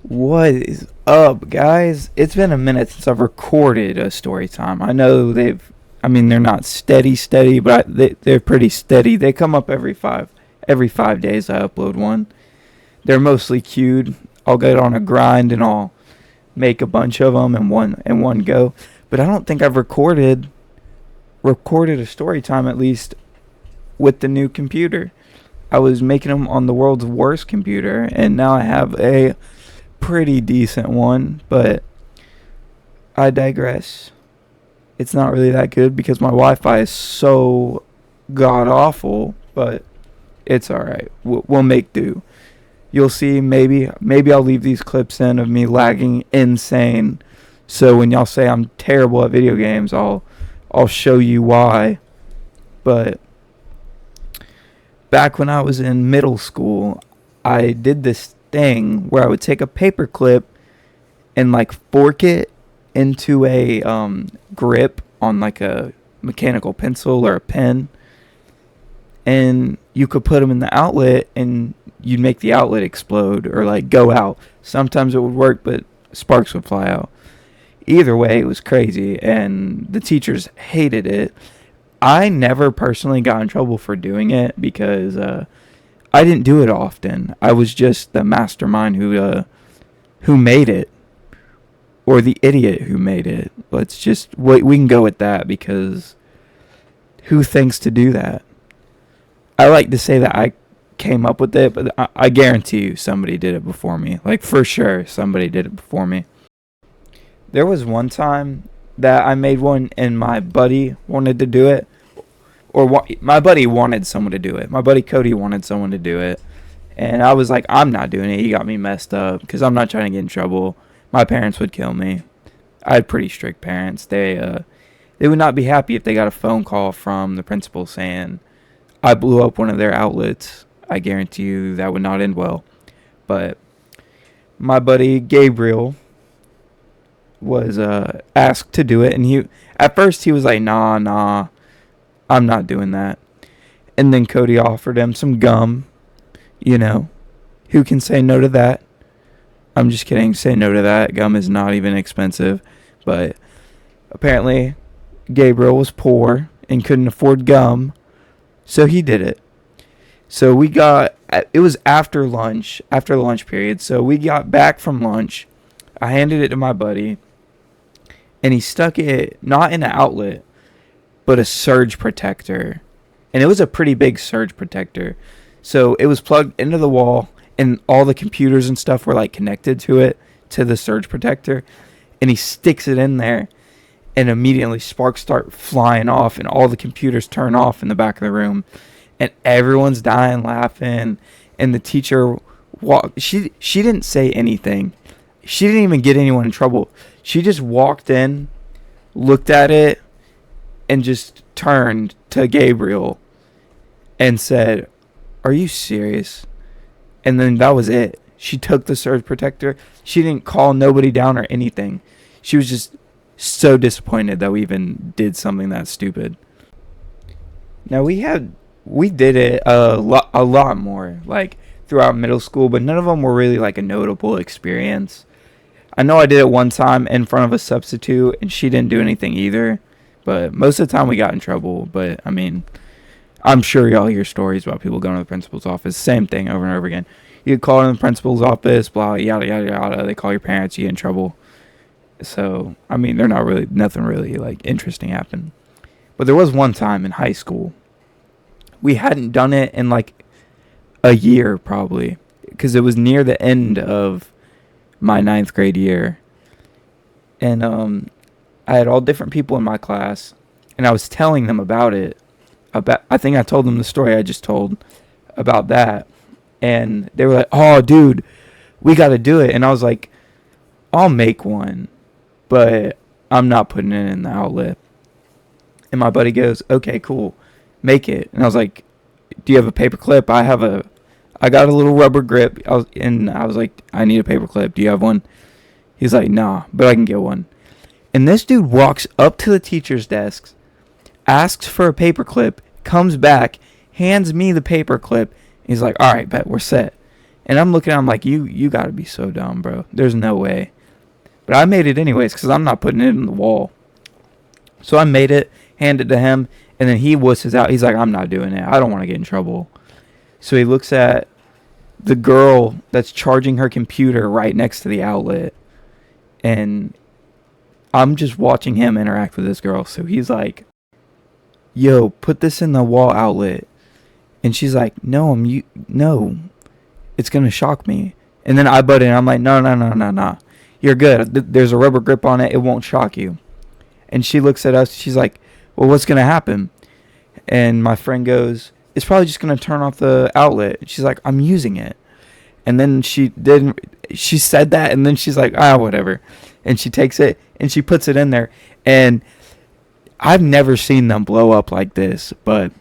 What is up, guys? It's been a minute since I've recorded a story time. I know they're not steady, but they're pretty steady. They come up every 5 days. I upload one. They're mostly queued. I'll get on a grind and I'll make a bunch of them in one go. But I don't think I've recorded a story time at least with the new computer. I was making them on the world's worst computer, and now I have a pretty decent one, but I digress. It's not really that good because my Wi-Fi is so god awful, but it's all right. We'll make do. You'll see. Maybe I'll leave these clips in of me lagging insane. So when y'all say I'm terrible at video games, I'll show you why. But back when I was in middle school, I did this thing where I would take a paper clip and like fork it into a grip on like a mechanical pencil or a pen, and you could put them in the outlet and you'd make the outlet explode or like go out. Sometimes it would work, but sparks would fly out. Either way, it was crazy, and the teachers hated it. I never personally got in trouble for doing it because I didn't do it often. I was just the mastermind who made it, or the idiot who made it. We can go with that because who thinks to do that? I like to say that I came up with it, but I guarantee you somebody did it before me. Like, for sure, somebody did it before me. There was one time that I made one and my buddy wanted to do it. My buddy wanted someone to do it. My buddy Cody wanted someone to do it. And I was like, I'm not doing it. He got me messed up because I'm not trying to get in trouble. My parents would kill me. I had pretty strict parents. They would not be happy if they got a phone call from the principal saying I blew up one of their outlets. I guarantee you that would not end well. But my buddy Gabriel was asked to do it, and at first he was like, nah, I'm not doing that. And then Cody offered him some gum. Who can say no to that? I'm just kidding. Say no to that. Gum is not even expensive. But apparently Gabriel was poor and couldn't afford gum, so he did it. So it was after the lunch period. So we got back from lunch. I handed it to my buddy, and he stuck it not in an outlet, but a surge protector. And it was a pretty big surge protector. So it was plugged into the wall, and all the computers and stuff were like connected to the surge protector. And he sticks it in there, and immediately sparks start flying off, and all the computers turn off in the back of the room. And everyone's dying laughing. And the teacher she didn't say anything. She didn't even get anyone in trouble. She just walked in, looked at it, and just turned to Gabriel and said, "Are you serious?" And then that was it. She took the surge protector. She didn't call nobody down or anything. She was just so disappointed that we even did something that stupid. Now we did it a lot more, like throughout middle school, but none of them were really like a notable experience. I know I did it one time in front of a substitute, and she didn't do anything either. But most of the time we got in trouble. But, I mean, I'm sure y'all hear stories about people going to the principal's office. Same thing over and over again. You call in the principal's office, blah, yada, yada, yada. They call your parents, you get in trouble. So, I mean, nothing really, like, interesting happened. But there was one time in high school. We hadn't done it in, like, a year, probably. Because it was near the end of my 9th grade year. And, I had all different people in my class, and I was telling them about it. I think I told them the story I just told about that. And they were like, "Oh, dude, we got to do it." And I was like, "I'll make one, but I'm not putting it in the outlet." And my buddy goes, "Okay, cool. Make it." And I was like, "Do you have a paper clip?" I got a little rubber grip. I was like, "I need a paper clip. Do you have one?" He's like, "Nah, but I can get one." And this dude walks up to the teacher's desk, asks for a paperclip, comes back, hands me the paperclip. He's like, "All right, bet, we're set." And I'm looking at him like, you got to be so dumb, bro. There's no way. But I made it anyways because I'm not putting it in the wall. So I made it, handed it to him, and then he wusses out. He's like, I'm not doing it. I don't want to get in trouble. So he looks at the girl that's charging her computer right next to the outlet. And I'm just watching him interact with this girl. So he's like, yo, put this in the wall outlet. And she's like, no, no. It's going to shock me. And then I butt in. I'm like, no. You're good. There's a rubber grip on it. It won't shock you. And she looks at us. She's like, well, what's going to happen? And my friend goes, it's probably just going to turn off the outlet. She's like, I'm using it. And then she said that. And then she's like, whatever. And she takes it and she puts it in there. And I've never seen them blow up like this, but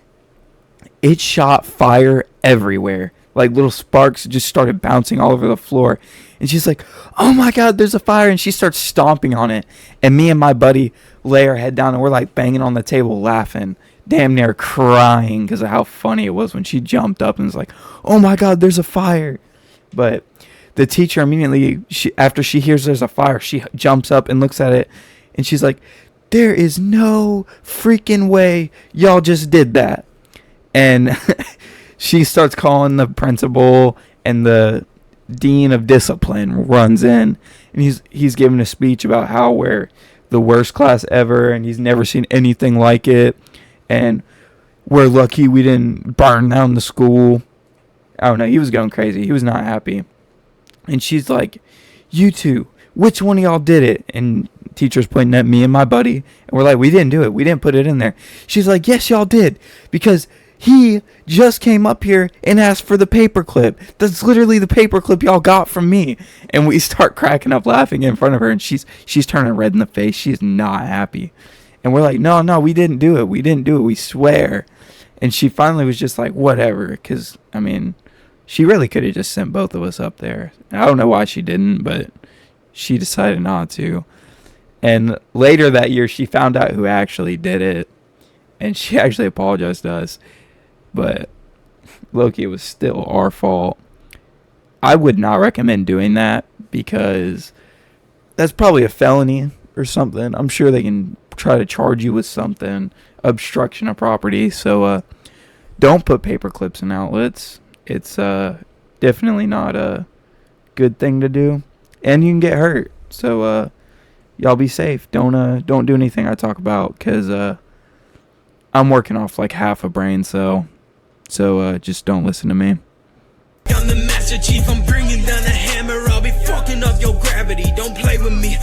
it shot fire everywhere. Like little sparks just started bouncing all over the floor. And she's like, oh my God, there's a fire. And she starts stomping on it. And me and my buddy lay our head down and we're like banging on the table laughing, damn near crying because of how funny it was when she jumped up and was like, oh my God, there's a fire. But the teacher immediately, after she hears there's a fire, she jumps up and looks at it. And she's like, there is no freaking way y'all just did that. And she starts calling the principal, and the dean of discipline runs in, and he's giving a speech about how we're the worst class ever and he's never seen anything like it, and we're lucky we didn't burn down the school. I don't know, he was going crazy. He was not happy. And she's like, you two, which one of y'all did it? And teacher's pointing at me and my buddy, and we're like, we didn't do it. We didn't put it in there. She's like, yes, y'all did, because he just came up here and asked for the paperclip. That's literally the paperclip y'all got from me. And we start cracking up laughing in front of her, and she's turning red in the face. She's not happy. And we're like, no, we didn't do it. We swear. And she finally was just like, whatever, because, I mean, she really could have just sent both of us up there. I don't know why she didn't, but she decided not to. And later that year, she found out who actually did it, and she actually apologized to us. But low-key, it was still our fault. I would not recommend doing that because that's probably a felony or something. I'm sure they can try to charge you with something, obstruction of property. So don't put paper clips in outlets. It's definitely not a good thing to do, and you can get hurt. So y'all be safe. Don't do anything I talk about, because I'm working off like half a brain cell. So just don't listen to me. I'm the Master Chief, I'm bringing down the hammer. I'll be fucking up your gravity. Don't play with me.